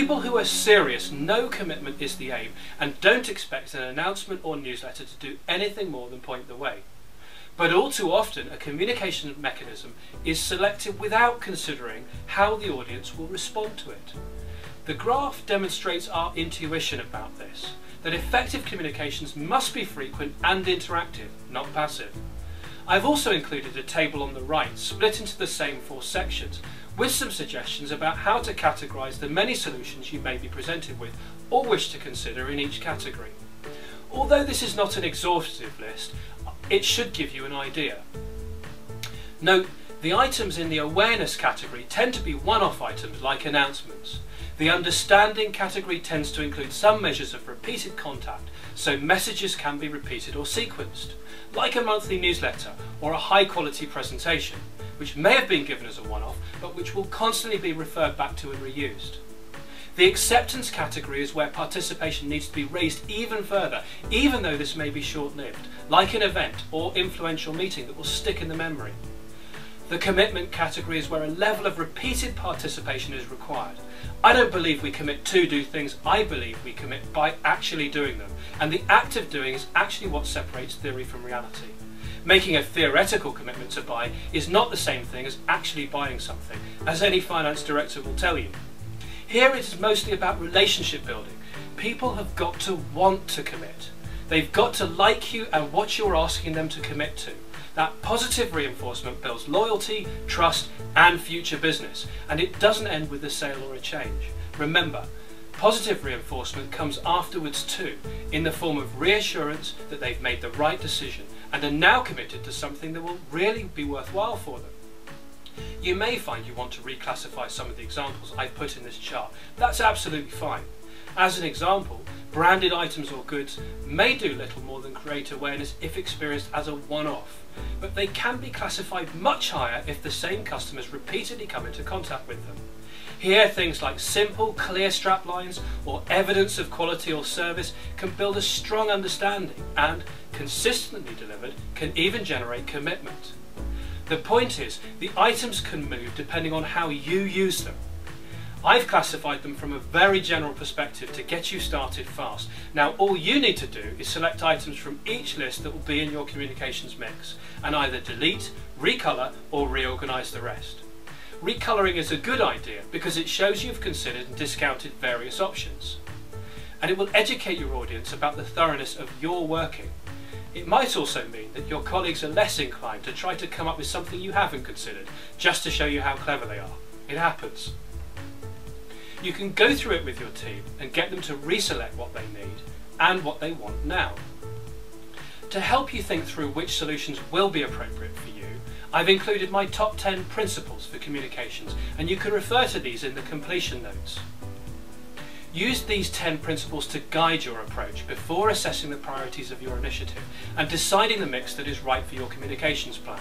People who are serious know commitment is the aim and don't expect an announcement or newsletter to do anything more than point the way. But all too often a communication mechanism is selected without considering how the audience will respond to it. The graph demonstrates our intuition about this, that effective communications must be frequent and interactive, not passive. I've also included a table on the right, split into the same 4 sections, with some suggestions about how to categorise the many solutions you may be presented with or wish to consider in each category. Although this is not an exhaustive list, it should give you an idea. Note, the items in the awareness category tend to be one-off items like announcements. The understanding category tends to include some measures of repeated contact, so messages can be repeated or sequenced, like a monthly newsletter or a high-quality presentation, which may have been given as a one-off, but which will constantly be referred back to and reused. The acceptance category is where participation needs to be raised even further, even though this may be short-lived, like an event or influential meeting that will stick in the memory. The commitment category is where a level of repeated participation is required. I don't believe we commit to do things, I believe we commit by actually doing them, and the act of doing is actually what separates theory from reality. Making a theoretical commitment to buy is not the same thing as actually buying something, as any finance director will tell you. Here it is mostly about relationship building. People have got to want to commit. They've got to like you and what you're asking them to commit to. That positive reinforcement builds loyalty, trust and future business, and it doesn't end with a sale or a change. Remember, positive reinforcement comes afterwards too, in the form of reassurance that they've made the right decision and are now committed to something that will really be worthwhile for them. You may find you want to reclassify some of the examples I've put in this chart. That's absolutely fine. As an example, branded items or goods may do little more than create awareness if experienced as a one-off, but they can be classified much higher if the same customers repeatedly come into contact with them. Here, things like simple, clear strap lines or evidence of quality or service can build a strong understanding and, consistently delivered, can even generate commitment. The point is, the items can move depending on how you use them. I've classified them from a very general perspective to get you started fast. Now all you need to do is select items from each list that will be in your communications mix and either delete, recolour or reorganise the rest. Recolouring is a good idea because it shows you've considered and discounted various options. And it will educate your audience about the thoroughness of your working. It might also mean that your colleagues are less inclined to try to come up with something you haven't considered, just to show you how clever they are. It happens. You can go through it with your team and get them to reselect what they need and what they want now. To help you think through which solutions will be appropriate for you, I've included my top 10 principles for communications, and you can refer to these in the completion notes. Use these 10 principles to guide your approach before assessing the priorities of your initiative and deciding the mix that is right for your communications plan.